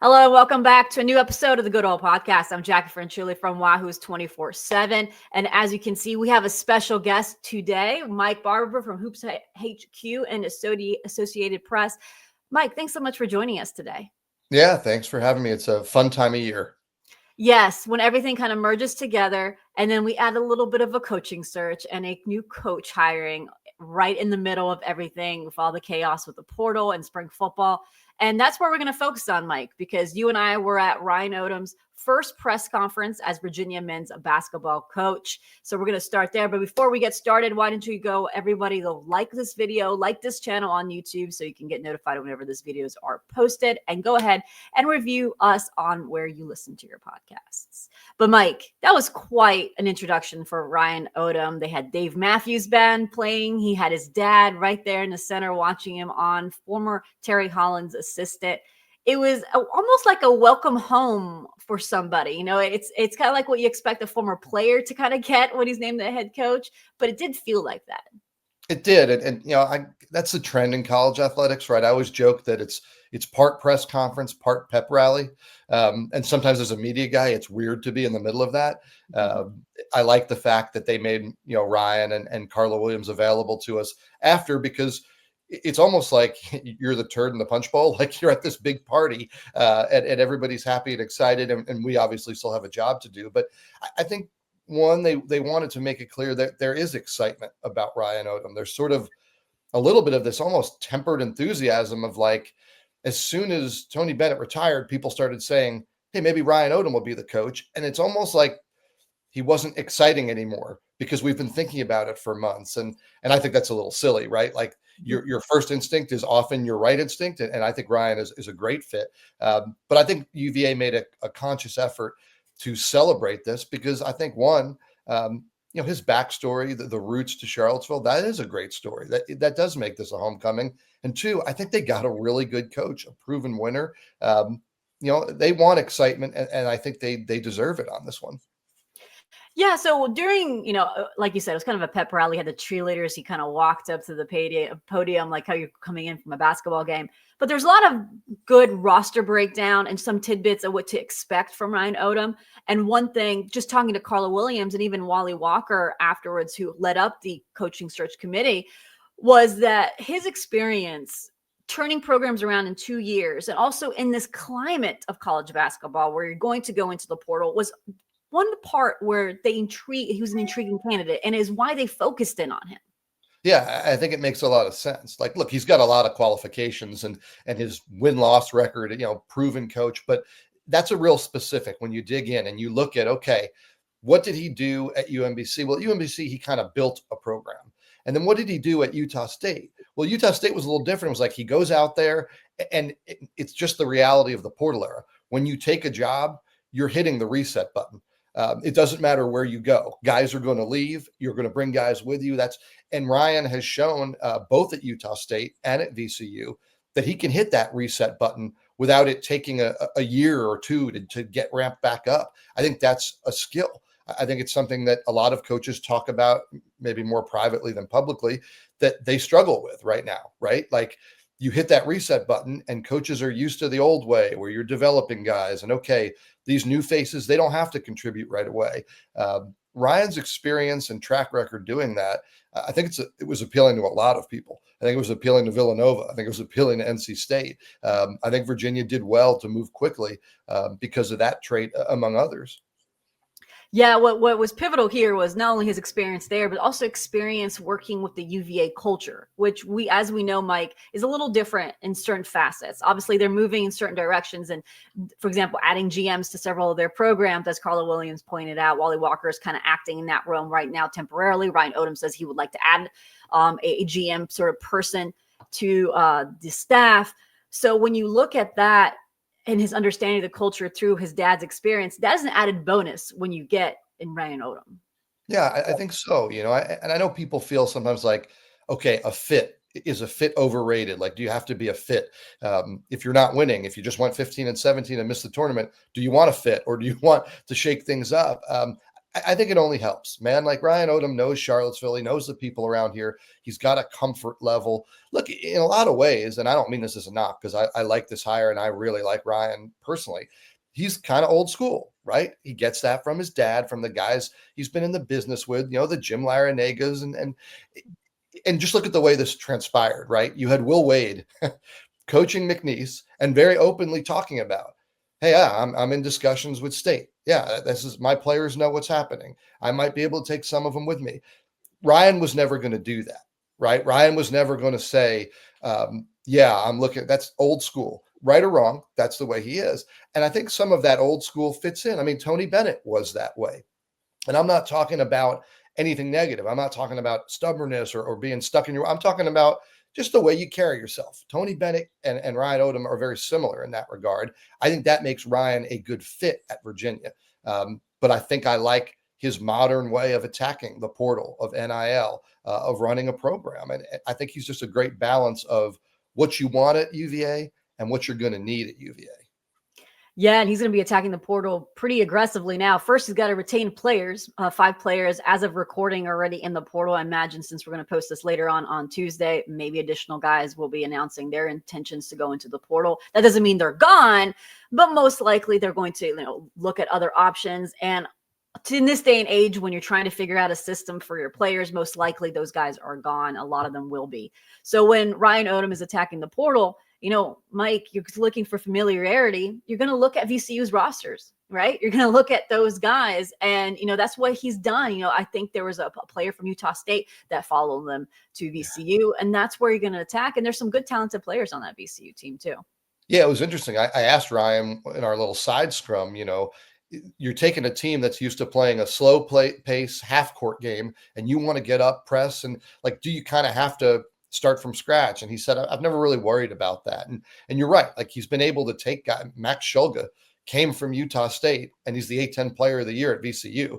Hello and welcome back to a new episode of the Good Old Podcast. I'm Jacquie Franciulli from Wahoo's 24/7. And as you can see, we have a special guest today, Mike Barber from Hoops HQ and Associated Press. Mike, thanks so much for joining us today. Yeah, thanks for having me. It's a fun time of year. Yes, when everything kind of merges together, and then we add a little bit of a coaching search and a new coach hiring right in the middle of everything with all the chaos with the portal and spring football. And that's where we're going to focus on, Mike, because you and I were at Ryan Odom's first press conference as Virginia men's basketball coach. So we're going to start there. But before we get started, why don't you everybody go like this video, like this channel on YouTube so you can get notified whenever these videos are posted, and go ahead and review us on where you listen to your podcasts. But Mike, that was quite an introduction for Ryan Odom. They had Dave Matthews Band playing. He had his dad right there in the center watching him on, former Terry Holland's assistant. It was almost like a welcome home for somebody. You know, it's kind of like what you expect a former player to kind of get when he's named the head coach, but it did feel like that. It did. And you know, that's the trend in college athletics, right? I always joke that it's part press conference, part pep rally. And sometimes as a media guy, it's weird to be in the middle of that. I like the fact that they made, Ryan and Carla Williams available to us after, because it's almost like you're the turd in the punch bowl. Like you're at this big party and everybody's happy and excited. And we obviously still have a job to do. But I think, one, they wanted to make it clear that there is excitement about Ryan Odom. There's sort of a little bit of this almost tempered enthusiasm of like, as soon as Tony Bennett retired, people started saying, hey, maybe Ryan Odom will be the coach. And it's almost like he wasn't exciting anymore because we've been thinking about it for months. And I think that's a little silly, right? Like your first instinct is often your right instinct. And I think Ryan is a great fit. But I think UVA made a conscious effort to celebrate this because I think, one, his backstory, the roots to Charlottesville, that is a great story. That does make this a homecoming. And two, I think they got a really good coach, a proven winner. They want excitement, and I think they deserve it on this one. Yeah, so during, like you said, it was kind of a pep rally. Had the cheerleaders. He kind of walked up to the podium, like how you're coming in from a basketball game. But there's a lot of good roster breakdown and some tidbits of what to expect from Ryan Odom. And one thing, just talking to Carla Williams and even Wally Walker afterwards, who led up the coaching search committee, was that his experience turning programs around in 2 years and also in this climate of college basketball where you're going to go into the portal was one part where he was an intriguing candidate, and is why they focused in on him. Yeah, I think it makes a lot of sense. Like, look, he's got a lot of qualifications and his win-loss record, proven coach, but that's a real specific when you dig in and you look at, okay, what did he do at UMBC? Well, at UMBC, he kind of built a program. And then what did he do at Utah State? Well, Utah State was a little different. It was like he goes out there and it's just the reality of the portal era. When you take a job, you're hitting the reset button. It doesn't matter where you go. Guys are going to leave. You're going to bring guys with you. And Ryan has shown both at Utah State and at VCU that he can hit that reset button without it taking a year or two to get ramped back up. I think that's a skill. I think it's something that a lot of coaches talk about, maybe more privately than publicly, that they struggle with right now, right? Like, you hit that reset button and coaches are used to the old way where you're developing guys and, okay, these new faces, they don't have to contribute right away. Ryan's experience and track record doing that, I think it was appealing to a lot of people. I think it was appealing to Villanova. I think it was appealing to NC State. I think Virginia did well to move quickly because of that trait, among others. Yeah, what was pivotal here was not only his experience there, but also experience working with the UVA culture, which as we know, Mike, is a little different in certain facets. Obviously, they're moving in certain directions. And for example, adding GMs to several of their programs, as Carla Williams pointed out, Wally Walker is kind of acting in that realm right now temporarily. Ryan Odom says he would like to add a GM sort of person to the staff. So when you look at that, and his understanding of the culture through his dad's experience, that is an added bonus when you get in Ryan Odom. Yeah, I think so. And I know people feel sometimes like, okay, is a fit overrated? Like, do you have to be a fit? If you're not winning, if you just went 15-17 and missed the tournament, do you want a fit or do you want to shake things up? I think it only helps, man. Like Ryan Odom knows Charlottesville. He knows the people around here. He's got a comfort level. Look, in a lot of ways, and I don't mean this as a knock because I like this hire and I really like Ryan personally. He's kind of old school, right? He gets that from his dad, from the guys he's been in the business with, the Jim Larenegas, and just look at the way this transpired, right? You had Will Wade coaching McNeese and very openly talking about, hey, yeah, I'm in discussions with state. Yeah, this is my players know what's happening. I might be able to take some of them with me. Ryan was never going to do that, right? Ryan was never going to say, yeah, I'm looking, that's old school, right or wrong. That's the way he is. And I think some of that old school fits in. I mean, Tony Bennett was that way. And I'm not talking about anything negative. I'm not talking about stubbornness or being stuck in I'm talking about just the way you carry yourself. Tony Bennett and Ryan Odom are very similar in that regard. I think that makes Ryan a good fit at Virginia. But I think I like his modern way of attacking the portal, of NIL, of running a program. And I think he's just a great balance of what you want at UVA and what you're going to need at UVA. Yeah, and he's going to be attacking the portal pretty aggressively now. First, he's got to retain players, 5 players as of recording already in the portal. I imagine since we're going to post this later on Tuesday, maybe additional guys will be announcing their intentions to go into the portal. That doesn't mean they're gone, but most likely they're going to look at other options. And in this day and age, when you're trying to figure out a system for your players, most likely those guys are gone. A lot of them will be. So when Ryan Odom is attacking the portal, Mike, you're looking for familiarity. You're going to look at VCU's rosters, right? You're going to look at those guys. And, that's what he's done. I think there was a player from Utah State that followed them to VCU, and that's where you're going to attack. And there's some good talented players on that VCU team too. Yeah, it was interesting. I asked Ryan in our little side scrum, you're taking a team that's used to playing a slow pace half court game and you want to get up, press, and like, do you kind of have to start from scratch? And he said, I've never really worried about that. And you're right. Like, he's been able to take Max Shulga came from Utah State and he's the A-10 player of the year at VCU.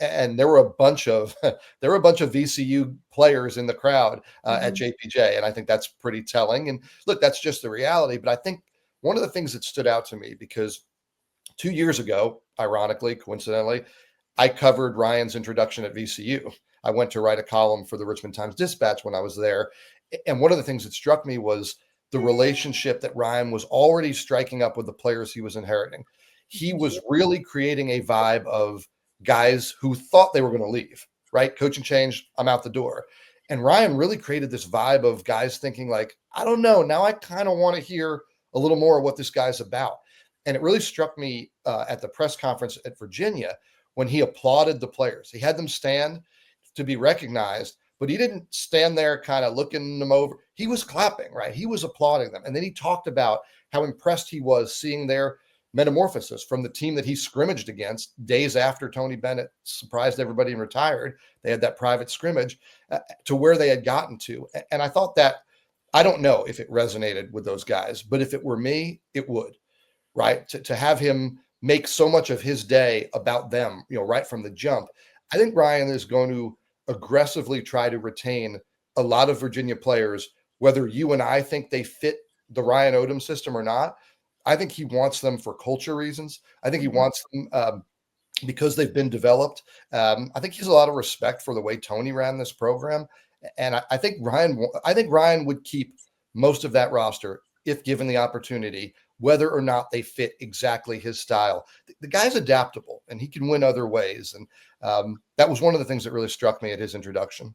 And there were a bunch of VCU players in the crowd at JPJ. And I think that's pretty telling. And look, that's just the reality. But I think one of the things that stood out to me, because 2 years ago, ironically, coincidentally, I covered Ryan's introduction at VCU. I went to write a column for the Richmond Times-Dispatch when I was there. And one of the things that struck me was the relationship that Ryan was already striking up with the players he was inheriting. He was really creating a vibe of guys who thought they were going to leave, right? Coaching changed, I'm out the door. And Ryan really created this vibe of guys thinking like, I don't know, now I kind of want to hear a little more of what this guy's about. And it really struck me at the press conference at Virginia when he applauded the players. He had them stand to be recognized, but he didn't stand there kind of looking them over. He was clapping, right? He was applauding them. And then he talked about how impressed he was seeing their metamorphosis from the team that he scrimmaged against days after Tony Bennett surprised everybody and retired. They had that private scrimmage to where they had gotten to. And I thought that, I don't know if it resonated with those guys, but if it were me, it would. Right. To have him make so much of his day about them, right from the jump. I think Ryan is going to aggressively try to retain a lot of Virginia players, whether you and I think they fit the Ryan Odom system or not. I think he wants them for culture reasons. I think he wants them because they've been developed. I think he has a lot of respect for the way Tony ran this program. And I think Ryan would keep most of that roster if given the opportunity, whether or not they fit exactly his style. The guy's adaptable and he can win other ways. And that was one of the things that really struck me at his introduction.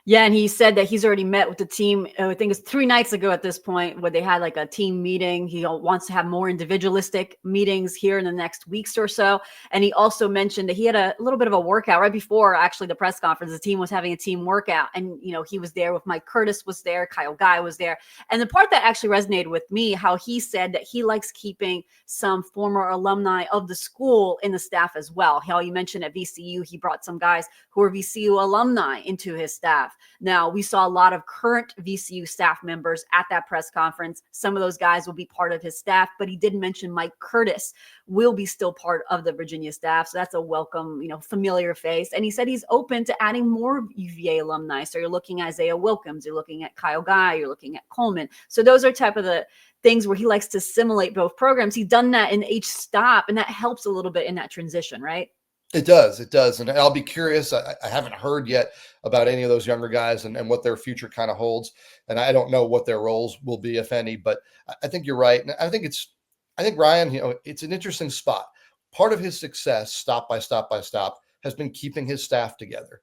Yeah, and he said that he's already met with the team, I think it's 3 nights ago at this point, where they had like a team meeting. He wants to have more individualistic meetings here in the next weeks or so. And he also mentioned that he had a little bit of a workout right before actually the press conference. The team was having a team workout, and he was there with Mike Curtis was there, Kyle Guy was there. And the part that actually resonated with me, how he said that he likes keeping some former alumni of the school in the staff as well. How you mentioned at VCU, he brought some guys who are VCU alumni into his staff. Now, we saw a lot of current VCU staff members at that press conference. Some of those guys will be part of his staff, but he did mention Mike Curtis will be still part of the Virginia staff. So that's a welcome, familiar face. And he said he's open to adding more UVA alumni. So you're looking at Isaiah Wilkins, you're looking at Kyle Guy, you're looking at Coleman. So those are type of the things where he likes to assimilate both programs. He's done that in each stop, and that helps a little bit in that transition, right? It does. It does. And I'll be curious. I haven't heard yet about any of those younger guys and what their future kind of holds. And I don't know what their roles will be, if any, but I think you're right. And I think Ryan, it's an interesting spot. Part of his success, stop by stop by stop, has been keeping his staff together.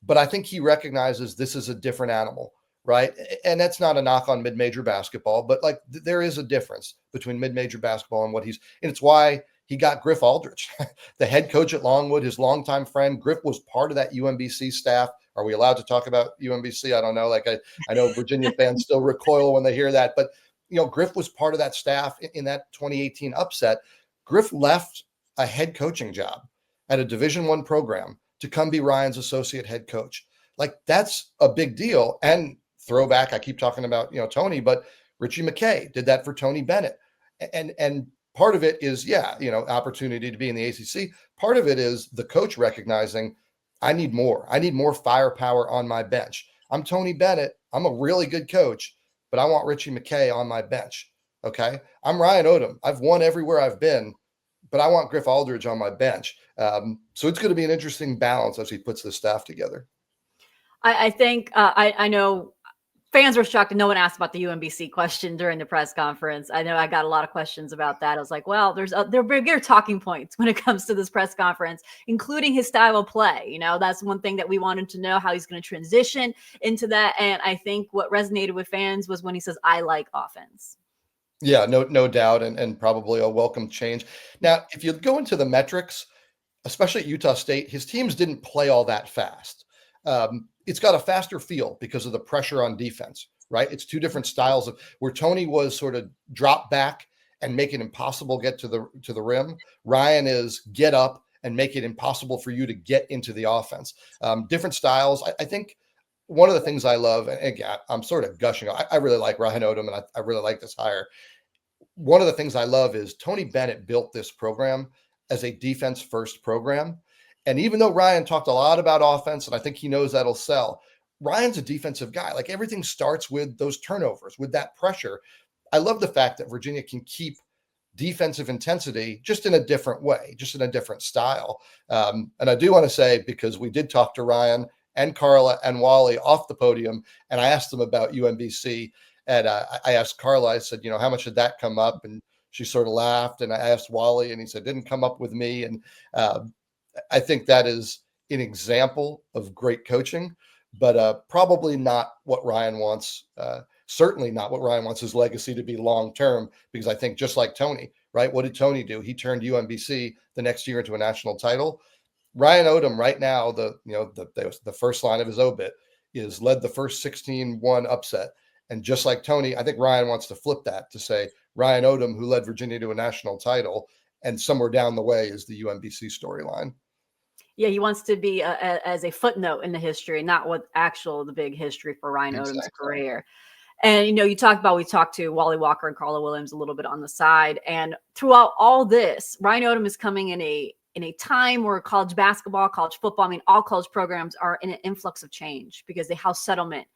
But I think he recognizes this is a different animal, right? And that's not a knock on mid-major basketball, but like there is a difference between mid-major basketball and and it's why he got Griff Aldrich, the head coach at Longwood, his longtime friend. Griff was part of that UMBC staff. Are we allowed to talk about UMBC? I don't know. Like I know Virginia fans still recoil when they hear that, but Griff was part of that staff in that 2018 upset. Griff left a head coaching job at a Division I program to come be Ryan's associate head coach. Like that's a big deal. And throwback, I keep talking about, Tony, but Richie McKay did that for Tony Bennett. And part of it is, opportunity to be in the ACC. Part of it is the coach recognizing I need more. I need more firepower on my bench. I'm Tony Bennett. I'm a really good coach, but I want Richie McKay on my bench. Okay. I'm Ryan Odom. I've won everywhere I've been, but I want Griff Aldridge on my bench. So it's going to be an interesting balance as he puts the staff together. I think I know fans were shocked and no one asked about the UMBC question during the press conference. I know I got a lot of questions about that. I was like, well, there are bigger talking points when it comes to this press conference, including his style of play. That's one thing that we wanted to know, how he's going to transition into that. And I think what resonated with fans was when he says, I like offense. Yeah, no doubt. And probably a welcome change. Now, if you go into the metrics, especially at Utah State, his teams didn't play all that fast. It's got a faster feel because of the pressure on defense, right? It's two different styles of where Tony was sort of drop back and make it impossible to get to the rim. Ryan is get up and make it impossible for you to get into the offense. Different styles. I think one of the things I love, and again, I'm sort of gushing. I really like Ryan Odom, and I really like this hire. One of the things I love is Tony Bennett built this program as a defense first program. And even though Ryan talked a lot about offense, and I think he knows that'll sell, Ryan's a defensive guy. Like everything starts with those turnovers, with that pressure. I love the fact that Virginia can keep defensive intensity just in a different way, just in a different style. And I do want to say, because we did talk to Ryan and Carla and Wally off the podium, and I asked them about UMBC. And I asked Carla, I said, how much did that come up? And she sort of laughed. And I asked Wally, and he said, didn't come up with me. And I think that is an example of great coaching, but probably not what Ryan wants. Certainly not what Ryan wants his legacy to be long term, because I think just like Tony, right? What did Tony do? He turned UMBC the next year into a national title. Ryan Odom right now, the first line of his obit is led the first 16-1 upset. And just like Tony, I think Ryan wants to flip that to say Ryan Odom, who led Virginia to a national title, and somewhere down the way is the UMBC storyline. Yeah, he wants to be as a footnote in the history, not what the big history for Ryan Odom's career. And, we talked to Wally Walker and Carla Williams a little bit on the side. And throughout all this, Ryan Odom is coming in a time where college basketball, college football, all college programs are in an influx of change because the house settlement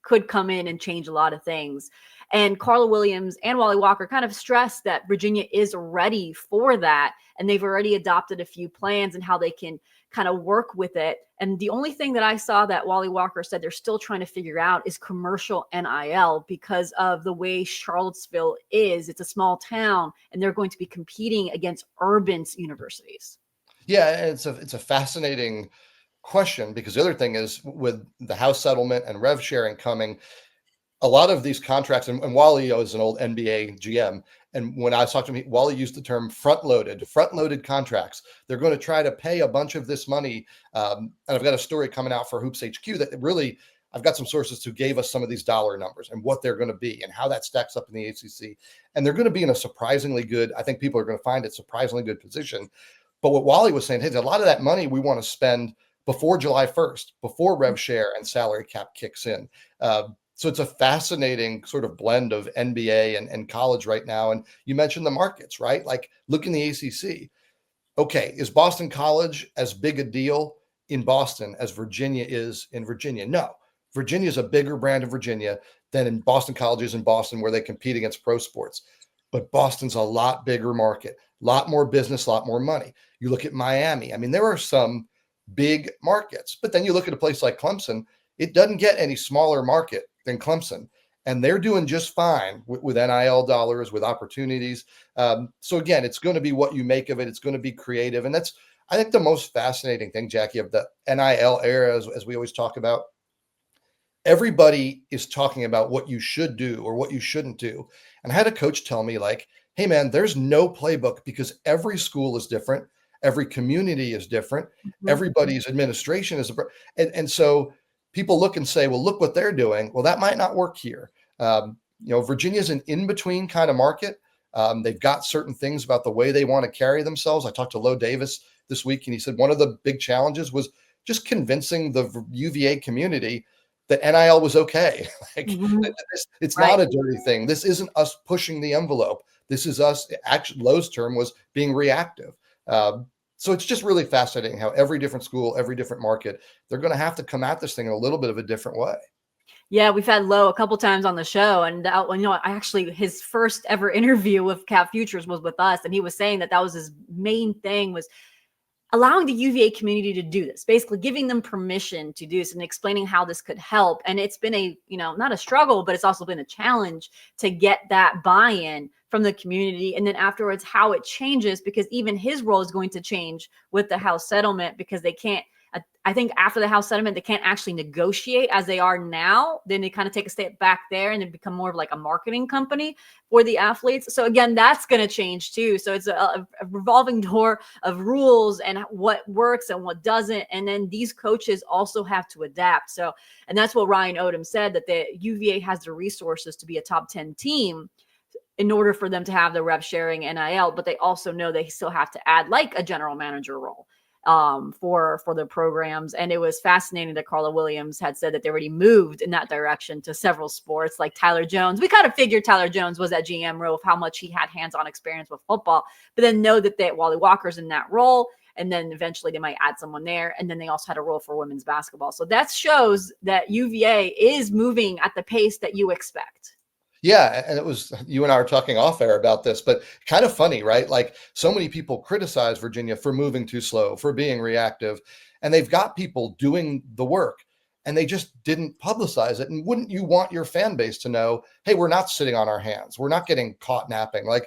could come in and change a lot of things. And Carla Williams and Wally Walker kind of stressed that Virginia is ready for that. And they've already adopted a few plans and how they can kind of work with it. And the only thing that I saw that Wally Walker said they're still trying to figure out is commercial NIL because of the way Charlottesville is. It's a small town and they're going to be competing against urban universities. Yeah, it's a fascinating question because the other thing is with the house settlement and rev sharing coming, a lot of these contracts, and Wally is an old NBA GM. And when I was talking to him, Wally used the term front-loaded contracts. They're going to try to pay a bunch of this money. And I've got a story coming out for Hoops HQ that really, I've got some sources who gave us some of these dollar numbers and what they're going to be and how that stacks up in the ACC. And they're going to be in a surprisingly good, I think people are going to find it surprisingly good position. But what Wally was saying, hey, a lot of that money we want to spend before July 1st, before rev share and salary cap kicks in. So it's a fascinating sort of blend of NBA and college right now. And you mentioned the markets, right? Like look in the ACC. Okay, is Boston College as big a deal in Boston as Virginia is in Virginia? No, Virginia is a bigger brand in Virginia than in Boston College is in Boston where they compete against pro sports. But Boston's a lot bigger market, lot more business, a lot more money. You look at Miami. I mean, there are some big markets, but then you look at a place like Clemson, it doesn't get any smaller market than Clemson. And they're doing just fine with NIL dollars, with opportunities. So again, it's going to be what you make of it. It's going to be creative. And that's, I think, the most fascinating thing, Jacquie, of the NIL era, as we always talk about. Everybody is talking about what you should do or what you shouldn't do. And I had a coach tell me, like, hey, man, there's no playbook because every school is different. Every community is different. Everybody's administration is and so people look and say, well, look what they're doing. Well, that might not work here. Virginia's an in-between kind of market. They've got certain things about the way they want to carry themselves. I talked to Lo Davis this week, and he said one of the big challenges was just convincing the UVA community that NIL was okay. It's Right. not a dirty thing. This isn't us pushing the envelope. This is us. Actually, Lowe's term was being reactive. So it's just really fascinating how every different school, every different market, they're going to have to come at this thing in a little bit of a different way. Yeah, we've had Lowe a couple times on the show, and his first ever interview with Cap Futures was with us, and he was saying that was his main thing, was allowing the UVA community to do this, basically giving them permission to do this and explaining how this could help. And it's been a, not a struggle, but it's also been a challenge to get that buy-in from the community. And then afterwards, how it changes, because even his role is going to change with the House settlement, because they can't, I think after the House settlement, they can't actually negotiate as they are now. Then they kind of take a step back there and then become more of like a marketing company for the athletes. So again, that's going to change too. So it's a revolving door of rules and what works and what doesn't. And then these coaches also have to adapt. So, and that's what Ryan Odom said, that the UVA has the resources to be a top 10 team in order for them to have the rev sharing NIL, but they also know they still have to add like a general manager role for their programs. And it was fascinating that Carla Williams had said that they already moved in that direction to several sports, like Tyler Jones. We kind of figured Tyler Jones was that GM role of how much he had hands-on experience with football, but then know that Wally Walker's in that role. And then eventually they might add someone there. And then they also had a role for women's basketball. So that shows that UVA is moving at the pace that you expect. Yeah, and it was, you and I were talking off air about this, but kind of funny, right? Like, so many people criticize Virginia for moving too slow, for being reactive, and they've got people doing the work, and they just didn't publicize it. And wouldn't you want your fan base to know, hey, we're not sitting on our hands. We're not getting caught napping. Like,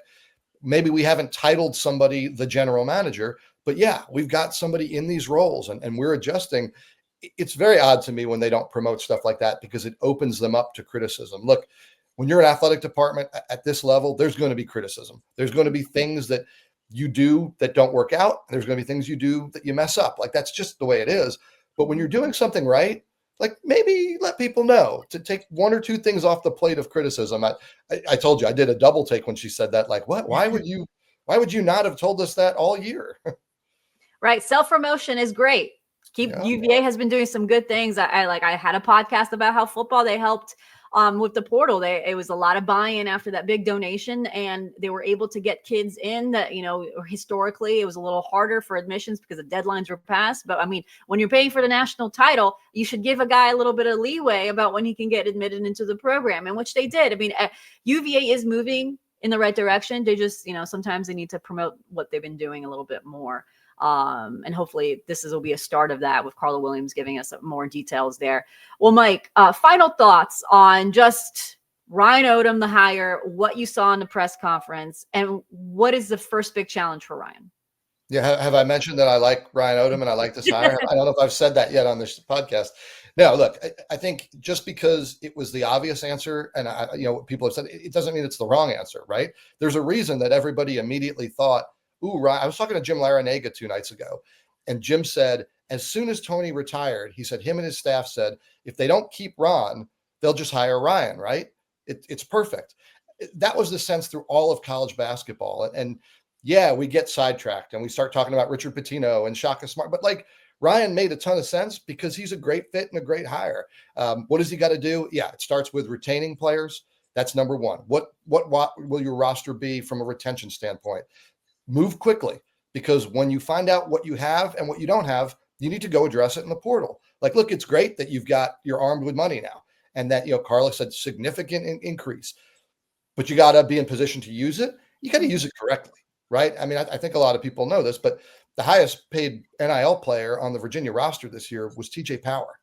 maybe we haven't titled somebody the general manager, but yeah, we've got somebody in these roles and we're adjusting. It's very odd to me when they don't promote stuff like that, because it opens them up to criticism. Look, when you're an athletic department at this level, there's going to be criticism. There's going to be things that you do that don't work out. There's going to be things you do that you mess up. Like, that's just the way it is. But when you're doing something right, like, maybe let people know to take one or two things off the plate of criticism. I told you, I did a double take when she said that. Like, what? Why would you not have told us that all year? Right. Self-promotion is great. UVA has been doing some good things. I had a podcast about how football, they helped with the portal. It was a lot of buy-in after that big donation, and they were able to get kids in that, historically it was a little harder for admissions because the deadlines were passed. But I mean, when you're paying for the national title, you should give a guy a little bit of leeway about when he can get admitted into the program, and which they did. I mean, UVA is moving in the right direction. They just, sometimes they need to promote what they've been doing a little bit more. And hopefully will be a start of that, with Carla Williams giving us more details there. Well, Mike, final thoughts on just Ryan Odom, the hire, what you saw in the press conference, and what is the first big challenge for Ryan? Yeah. Have I mentioned that I like Ryan Odom and I like this hire? I don't know if I've said that yet on this podcast. No, look, I think just because it was the obvious answer, and people have said, it doesn't mean it's the wrong answer, right? There's a reason that everybody immediately thought, ooh, Ryan. I was talking to Jim Larinaga 2 nights ago, and Jim said, as soon as Tony retired, he said him and his staff said, if they don't keep Ron, they'll just hire Ryan, right? It's perfect. That was the sense through all of college basketball. And yeah, we get sidetracked and we start talking about Richard Pitino and Shaka Smart, but like, Ryan made a ton of sense because he's a great fit and a great hire. What does he got to do? Yeah, it starts with retaining players. That's number one. What will your roster be from a retention standpoint? Move quickly, because when you find out what you have and what you don't have, you need to go address it in the portal. Like, look, it's great that you're armed with money now, and that, Carla said significant increase, but you got to be in position to use it. You got to use it correctly. right? I mean, I think a lot of people know this, but the highest paid NIL player on the Virginia roster this year was TJ Power.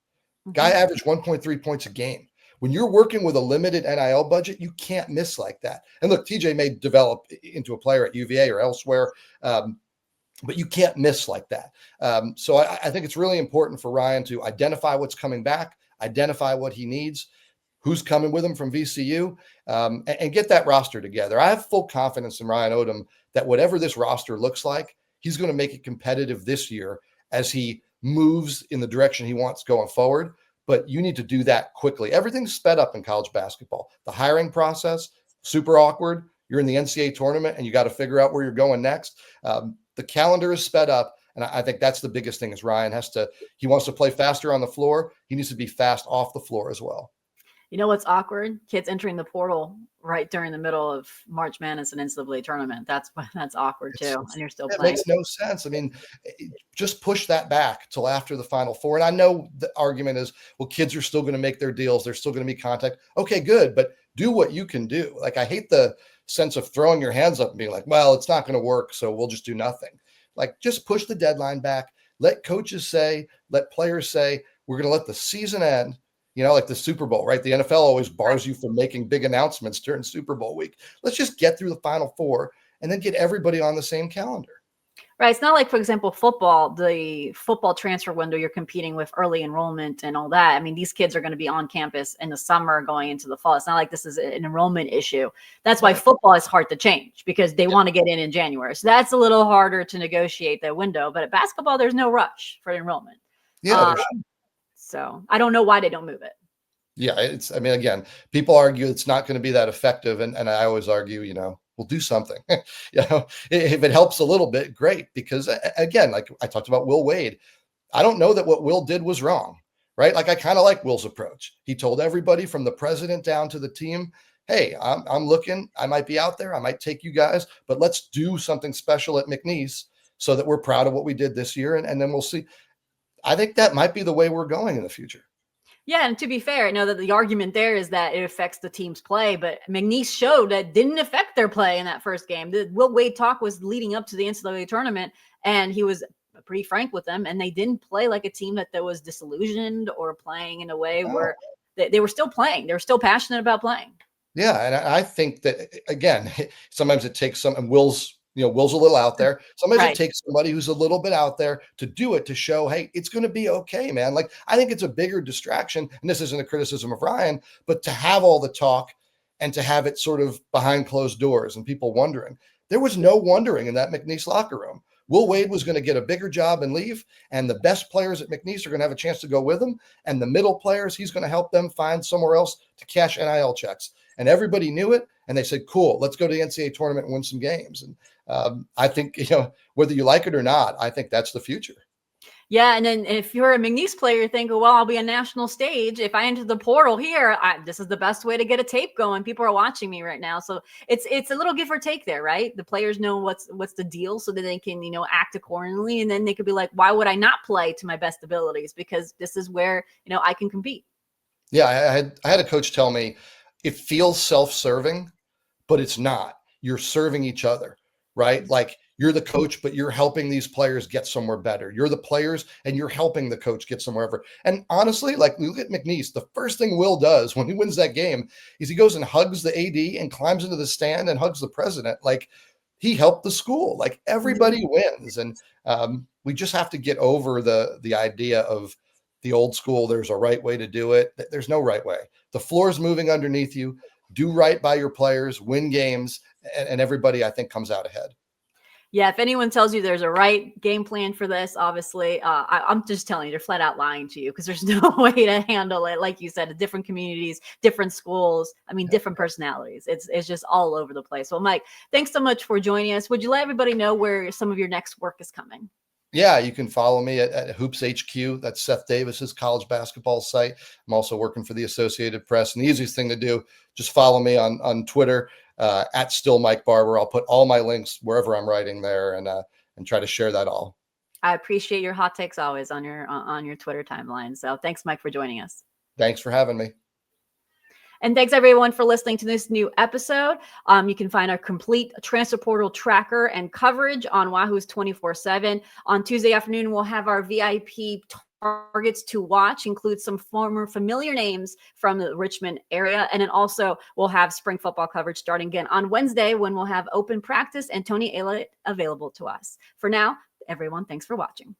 Guy Mhm. averaged 1.3 points a game. When you're working with a limited NIL budget, you can't miss like that. And look, TJ may develop into a player at UVA or elsewhere, but you can't miss like that. So I think it's really important for Ryan to identify what's coming back, identify what he needs, who's coming with him from VCU, and get that roster together. I have full confidence in Ryan Odom that whatever this roster looks like, he's going to make it competitive this year as he moves in the direction he wants going forward. But you need to do that quickly. Everything's sped up in college basketball. The hiring process, super awkward. You're in the NCAA tournament and you got to figure out where you're going next. The calendar is sped up. And I think that's the biggest thing is Ryan he wants to play faster on the floor. He needs to be fast off the floor as well. You know what's awkward? Kids entering the portal right during the middle of March Madness and NCAA tournament. That's awkward too. And you're still It playing. makes no sense. I mean, just push that back till after the Final Four. And I know the argument is, well, kids are still going to make their deals. There's still going to be contact. Okay, good. But do what you can do. Like, I hate the sense of throwing your hands up and being like, well, it's not going to work, so we'll just do nothing. Like, just push the deadline back. Let coaches say, let players say, we're going to let the season end. Like the Super Bowl, right? The NFL always bars you from making big announcements during Super Bowl week. Let's just get through the Final Four and then get everybody on the same calendar. Right. It's not like, for example, football, the football transfer window, you're competing with early enrollment and all that. I mean, these kids are going to be on campus in the summer going into the fall. It's not like this is an enrollment issue. That's why football is hard to change because they want to get in January. So that's a little harder to negotiate that window. But at basketball, there's no rush for enrollment. Yeah. So I don't know why they don't move it. Yeah. I mean, again, people argue it's not going to be that effective. And I always argue, we'll do something. If it helps a little bit, great. Because again, like I talked about Will Wade, I don't know that what Will did was wrong, right? Like, I kind of like Will's approach. He told everybody from the president down to the team, hey, I'm looking, I might be out there. I might take you guys, but let's do something special at McNeese so that we're proud of what we did this year. And then we'll see. I think that might be the way we're going in the future. Yeah, and to be fair, I know that the argument there is that it affects the team's play, but McNeese showed that didn't affect their play in that first game. The Will Wade talk was leading up to the NCAA tournament, and he was pretty frank with them, and they didn't play like a team that was disillusioned or playing in a way where they were still playing. They were still passionate about playing. Yeah, and I think that, again, sometimes it takes some, and Will's a little out there. Sometimes it takes somebody who's a little bit out there to do it, to show, hey, it's going to be okay, man. Like, I think it's a bigger distraction, and this isn't a criticism of Ryan, but to have all the talk and to have it sort of behind closed doors and people wondering. There was no wondering in that McNeese locker room. Will Wade was going to get a bigger job and leave, and the best players at McNeese are going to have a chance to go with him, and the middle players, he's going to help them find somewhere else to cash NIL checks. And everybody knew it, and they said, cool, let's go to the NCAA tournament and win some games. And I think, whether you like it or not, I think that's the future. Yeah, and then if you're a McNeese player, you're thinking, well, I'll be on national stage. If I enter the portal here, this is the best way to get a tape going. People are watching me right now. So it's a little give or take there, right? The players know what's the deal so that they can, act accordingly. And then they could be like, why would I not play to my best abilities? Because this is where, I can compete. Yeah, I had a coach tell me it feels self-serving, but it's not. You're serving each other, right? Like, you're the coach, but you're helping these players get somewhere better. You're the players and you're helping the coach get somewhere better. And honestly, like, look at McNeese. The first thing Will does when he wins that game is he goes and hugs the AD and climbs into the stand and hugs the president. Like, he helped the school. Like, everybody wins. And we just have to get over the idea of the old school. There's a right way to do it. There's no right way. The floor is moving underneath you. Do right by your players, win games, and everybody, I think, comes out ahead. Yeah, if anyone tells you there's a right game plan for this, obviously, I'm just telling you, they're flat out lying to you because there's no way to handle it. Like you said, different communities, different schools, different personalities. It's just all over the place. Well, Mike, thanks so much for joining us. Would you let everybody know where some of your next work is coming? Yeah, you can follow me at Hoops HQ. That's Seth Davis's college basketball site. I'm also working for the Associated Press. And the easiest thing to do, just follow me on Twitter at still Mike Barber. I'll put all my links wherever I'm writing there and try to share that all. I appreciate your hot takes always on your Twitter timeline. So thanks, Mike, for joining us. Thanks for having me. And thanks everyone for listening to this new episode. You can find our complete transfer portal tracker and coverage on Wahoo's 24/7. On Tuesday afternoon, we'll have our VIP targets to watch, include some former familiar names from the Richmond area. And then also we'll have spring football coverage starting again on Wednesday, when we'll have open practice and Tony Aylett available to us. For now, everyone, thanks for watching.